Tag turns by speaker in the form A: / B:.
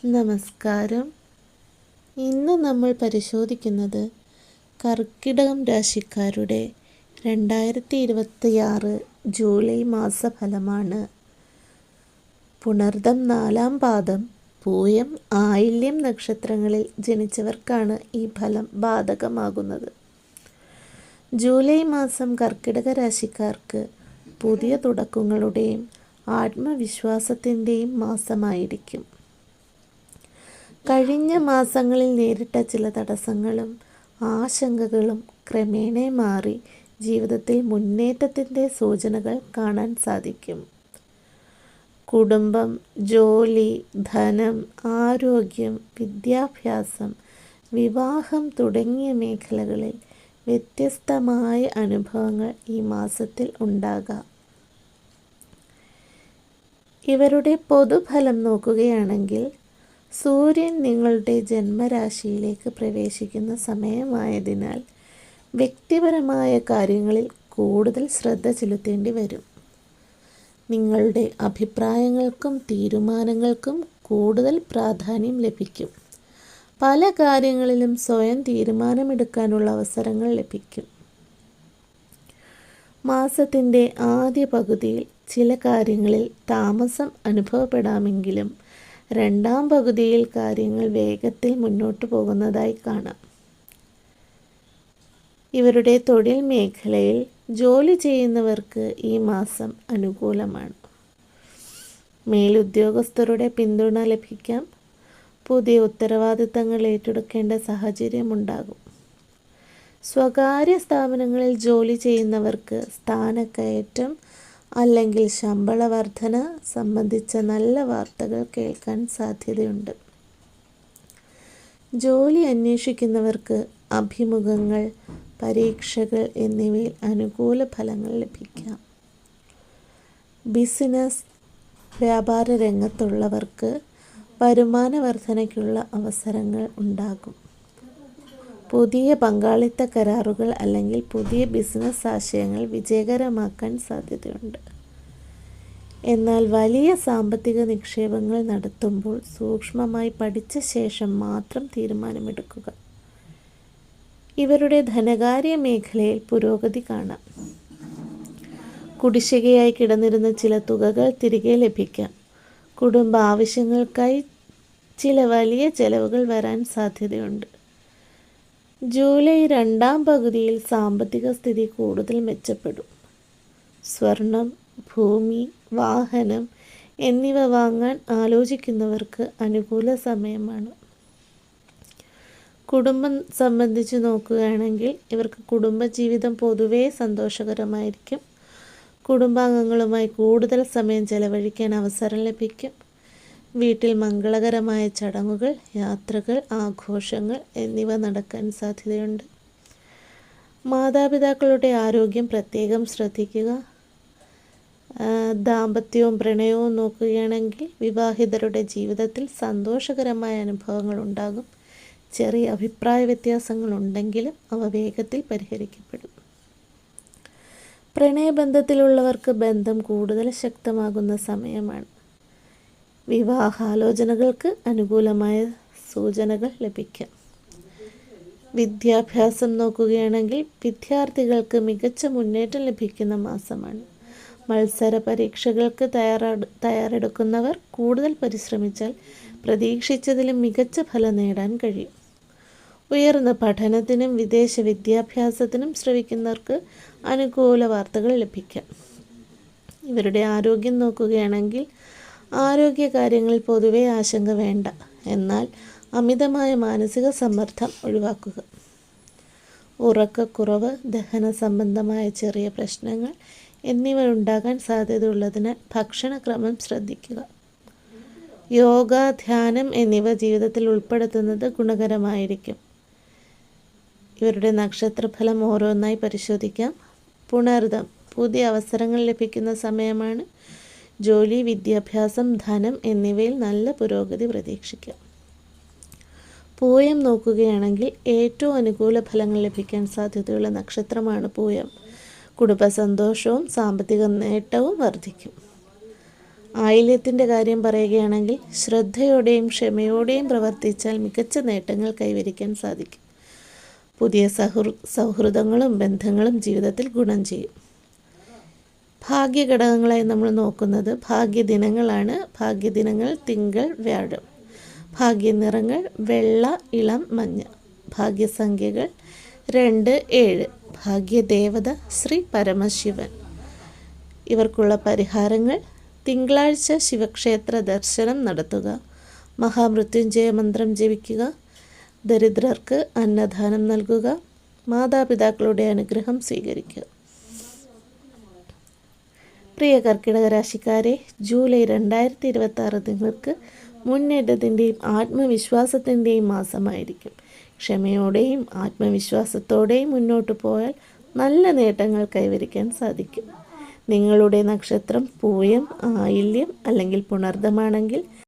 A: നമസ്കാരം. ഇന്ന് നമ്മൾ പരിശോധിക്കുന്നത് കർക്കിടകം രാശിക്കാരുടെ 2026 ജൂലൈ മാസഫലമാണ്. പുണർദം 4-ാം പാദം, പൂയം, ആയില്യം നക്ഷത്രങ്ങളിൽ ജനിച്ചവർക്കാണ് ഈ ഫലം ബാധകമാകുന്നത്. ജൂലൈ മാസം കർക്കിടക രാശിക്കാർക്ക് പുതിയ തുടക്കങ്ങളുടെയും ആത്മവിശ്വാസത്തിൻ്റെയും മാസമായിരിക്കും. കഴിഞ്ഞ മാസങ്ങളിൽ നേരിട്ട ചില തടസ്സങ്ങളും ആശങ്കകളും ക്രമേണ മാറി ജീവിതത്തിൽ മുന്നേറ്റത്തിൻ്റെ സൂചനകൾ കാണാൻ സാധിക്കും. കുടുംബം, ജോലി, ധനം, ആരോഗ്യം, വിദ്യാഭ്യാസം, വിവാഹം തുടങ്ങിയ മേഖലകളിൽ വ്യത്യസ്തമായ അനുഭവങ്ങൾ ഈ മാസത്തിൽ ഉണ്ടാകാം. ഇവരുടെ പൊതുഫലം നോക്കുകയാണെങ്കിൽ സൂര്യൻ നിങ്ങളുടെ ജന്മരാശിയിലേക്ക് പ്രവേശിക്കുന്ന സമയമായതിനാൽ വ്യക്തിപരമായ കാര്യങ്ങളിൽ കൂടുതൽ ശ്രദ്ധ ചെലുത്തേണ്ടി വരും. നിങ്ങളുടെ അഭിപ്രായങ്ങൾക്കും തീരുമാനങ്ങൾക്കും കൂടുതൽ പ്രാധാന്യം ലഭിക്കും. പല കാര്യങ്ങളിലും സ്വയം തീരുമാനമെടുക്കാനുള്ള അവസരങ്ങൾ ലഭിക്കും. മാസത്തിൻ്റെ ആദ്യ പകുതിയിൽ ചില കാര്യങ്ങളിൽ താമസം അനുഭവപ്പെടാമെങ്കിലും 2-ാം പകുതിയിൽ കാര്യങ്ങൾ വേഗത്തിൽ മുന്നോട്ട് പോകുന്നതായി കാണാം. ഇവരുടെ തൊഴിൽ മേഖലയിൽ ജോലി ചെയ്യുന്നവർക്ക് ഈ മാസം അനുകൂലമാണ്. മേലുദ്യോഗസ്ഥരുടെ പിന്തുണ ലഭിക്കാം. പുതിയ ഉത്തരവാദിത്തങ്ങൾ ഏറ്റെടുക്കേണ്ട സാഹചര്യമുണ്ടാകും. സ്വകാര്യ സ്ഥാപനങ്ങളിൽ ജോലി ചെയ്യുന്നവർക്ക് സ്ഥാനക്കയറ്റം അല്ലെങ്കിൽ ശമ്പള വർധന സംബന്ധിച്ച നല്ല വാർത്തകൾ കേൾക്കാൻ സാധ്യതയുണ്ട്. ജോലി അന്വേഷിക്കുന്നവർക്ക് അഭിമുഖങ്ങൾ, പരീക്ഷകൾ എന്നിവയിൽ അനുകൂല ഫലങ്ങൾ ലഭിക്കാം. ബിസിനസ്, വ്യാപാര രംഗത്തുള്ളവർക്ക് വരുമാന വർധനയ്ക്കുള്ള അവസരങ്ങൾ ഉണ്ടാകും. പുതിയ പങ്കാളിത്ത കരാറുകൾ അല്ലെങ്കിൽ പുതിയ ബിസിനസ് ആശയങ്ങൾ വിജയകരമാക്കാൻ സാധ്യതയുണ്ട്. എന്നാൽ വലിയ സാമ്പത്തിക നിക്ഷേപങ്ങൾ നടത്തുമ്പോൾ സൂക്ഷ്മമായി പഠിച്ച ശേഷം മാത്രം തീരുമാനമെടുക്കുക. ഇവരുടെ ധനകാര്യ മേഖലയിൽ പുരോഗതി കാണാം. കുടിശ്ശികയായി കിടന്നിരുന്ന ചില തുകകൾ തിരികെ ലഭിക്കാം. കുടുംബ ആവശ്യങ്ങൾക്കായി ചില വലിയ ചെലവുകൾ വരാൻ സാധ്യതയുണ്ട്. ജൂലൈ 2-ാം പകുതിയിൽ സാമ്പത്തിക സ്ഥിതി കൂടുതൽ മെച്ചപ്പെടും. സ്വർണം, ഭൂമി, വാഹനം എന്നിവ വാങ്ങാൻ ആലോചിക്കുന്നവർക്ക് അനുകൂല സമയമാണ്. കുടുംബം സംബന്ധിച്ച് നോക്കുകയാണെങ്കിൽ ഇവർക്ക് കുടുംബജീവിതം പൊതുവേ സന്തോഷകരമായിരിക്കും. കുടുംബാംഗങ്ങളുമായി കൂടുതൽ സമയം ചെലവഴിക്കാൻ അവസരം ലഭിക്കും. വീട്ടിൽ മംഗളകരമായ ചടങ്ങുകൾ, യാത്രകൾ, ആഘോഷങ്ങൾ എന്നിവ നടക്കാൻ സാധ്യതയുണ്ട്. മാതാപിതാക്കളുടെ ആരോഗ്യം പ്രത്യേകം ശ്രദ്ധിക്കുക. ദാമ്പത്യവും പ്രണയവും നോക്കുകയാണെങ്കിൽ വിവാഹിതരുടെ ജീവിതത്തിൽ സന്തോഷകരമായ അനുഭവങ്ങൾ ഉണ്ടാകും. ചെറിയ അഭിപ്രായ വ്യത്യാസങ്ങൾ ഉണ്ടെങ്കിലും അവ വേഗത്തിൽ പരിഹരിക്കപ്പെടും. പ്രണയബന്ധത്തിലുള്ളവർക്ക് ബന്ധം കൂടുതൽ ശക്തമാകുന്ന സമയമാണ്. വിവാഹാലോചനകൾക്ക് അനുകൂലമായ സൂചനകൾ ലഭിക്കാം. വിദ്യാഭ്യാസം നോക്കുകയാണെങ്കിൽ വിദ്യാർത്ഥികൾക്ക് മികച്ച മുന്നേറ്റം ലഭിക്കുന്ന മാസമാണ്. മത്സര പരീക്ഷകൾക്ക് തയ്യാറെടുക്കുന്നവർ കൂടുതൽ പരിശ്രമിച്ചാൽ പ്രതീക്ഷിച്ചതിലും മികച്ച ഫലം നേടാൻ കഴിയും. ഉയർന്ന പഠനത്തിനും വിദേശ വിദ്യാഭ്യാസത്തിനും ശ്രമിക്കുന്നവർക്ക് അനുകൂല വാർത്തകൾ ലഭിക്കാം. ഇവരുടെ ആരോഗ്യം നോക്കുകയാണെങ്കിൽ ആരോഗ്യകാര്യങ്ങളിൽ പൊതുവെ ആശങ്ക വേണ്ട. എന്നാൽ അമിതമായ മാനസിക സമ്മർദ്ദം ഒഴിവാക്കുക. ഉറക്കക്കുറവ്, ദഹന സംബന്ധമായ ചെറിയ പ്രശ്നങ്ങൾ എന്നിവ ഉണ്ടാകാൻ സാധ്യതയുള്ളതിനാൽ ഭക്ഷണക്രമം ശ്രദ്ധിക്കുക. യോഗ, ധ്യാനം എന്നിവ ജീവിതത്തിൽ ഉൾപ്പെടുത്തുന്നത് ഗുണകരമായിരിക്കും. ഇവരുടെ നക്ഷത്രഫലം ഓരോന്നായി പരിശോധിക്കാം. പുണർദം പുതിയ അവസരങ്ങൾ ലഭിക്കുന്ന സമയമാണ്. ജോലി, വിദ്യാഭ്യാസം, ധനം എന്നിവയിൽ നല്ല പുരോഗതി പ്രതീക്ഷിക്കാം. പൂയം നോക്കുകയാണെങ്കിൽ ഏറ്റവും അനുകൂല ഫലങ്ങൾ ലഭിക്കാൻ സാധ്യതയുള്ള നക്ഷത്രമാണ് പൂയം. കുടുംബസന്തോഷവും സാമ്പത്തിക നേട്ടവും വർദ്ധിക്കും. ആയില്യത്തിൻ്റെ കാര്യം പറയുകയാണെങ്കിൽ ശ്രദ്ധയോടെയും ക്ഷമയോടെയും പ്രവർത്തിച്ചാൽ മികച്ച നേട്ടങ്ങൾ കൈവരിക്കാൻ സാധിക്കും. പുതിയ സൗഹൃദങ്ങളും ബന്ധങ്ങളും ജീവിതത്തിൽ ഗുണം ചെയ്യും. ഭാഗ്യഘടകങ്ങളായി നമ്മൾ നോക്കുന്നത് ഭാഗ്യദിനങ്ങളാണ്. ഭാഗ്യദിനങ്ങൾ തിങ്കൾ, വ്യാഴം. ഭാഗ്യനിറങ്ങൾ വെള്ള, ഇളം മഞ്ഞ. ഭാഗ്യസംഖ്യകൾ 2, 7. ഭാഗ്യദേവത ശ്രീ പരമശിവൻ. ഇവർക്കുള്ള പരിഹാരങ്ങൾ: തിങ്കളാഴ്ച ശിവക്ഷേത്ര ദർശനം നടത്തുക, മഹാമൃത്യുഞ്ജയ മന്ത്രം ജപിക്കുക, ദരിദ്രർക്ക് അന്നദാനം നൽകുക, മാതാപിതാക്കളുടെ അനുഗ്രഹം സ്വീകരിക്കുക. പ്രിയ കർക്കിടക രാശിക്കാരെ, ജൂലൈ 2026 നിങ്ങൾക്ക് മുന്നേറ്റത്തിൻ്റെയും ആത്മവിശ്വാസത്തിൻ്റെയും മാസമായിരിക്കും. ക്ഷമയോടെയും ആത്മവിശ്വാസത്തോടെയും മുന്നോട്ട് പോയാൽ നല്ല നേട്ടങ്ങൾ കൈവരിക്കാൻ സാധിക്കും. നിങ്ങളുടെ നക്ഷത്രം പൂയം, ആയില്യം അല്ലെങ്കിൽ പുണർദമാണെങ്കിൽ